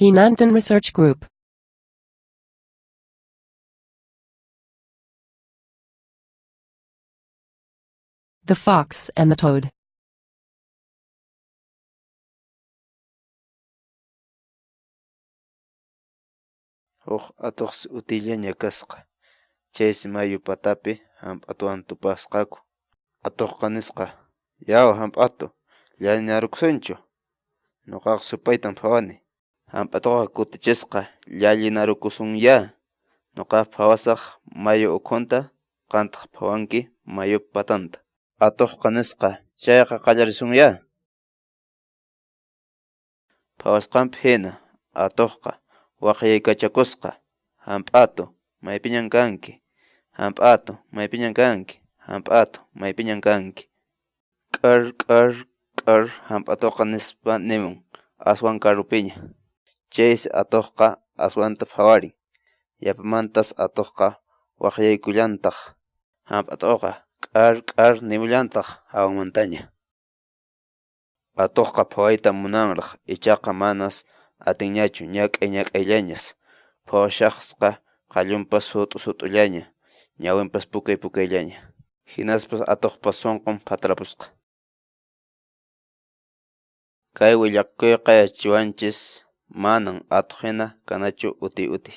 Hinantan Research Group. The Fox and the Toad. Atoqsi utillaña kasqa, chaysi mayu patapi hamp'atuwan tupasqaku. Atuqqa nisqa, yawa hamp'atu, llalinarukusunchu. Nuqaqa supaytan phawani. Hamp'atuqa kutichisqa, llalinarukusunya. Nuqaqa phawasaq mayu ukhunta, qantaq phawanki mayu patanta. Atuqqa nisqa, chayqa qallarisunya. Phawasqanpi hina, atuqqa waqyaykachakusqa, hamp'atu, maypiñan kanki, hamp'atu, maypiñan kanki, hamp'atu, maypiñan kanki. K'ar, hamp'atuqa nispa nimun, aswan karupiña. Chaysi atuqqa aswanta phawarin, yapamantas atuqqa waqyaykullantaq. Hamp'atuqa k'ar nimullantaq hawanmantaña. Atuqqa phawayta munanraq, ichaqa manas atinñachu ñak'ayllañas. Phawashaqsqa qallunpas sut'ullaña, ñawinpas pukayllaña. Hinaspas atuqpa sunqun phatrapusqa. Kay willakuyqa yachachiwanchis manan atuq hina kanachu uti.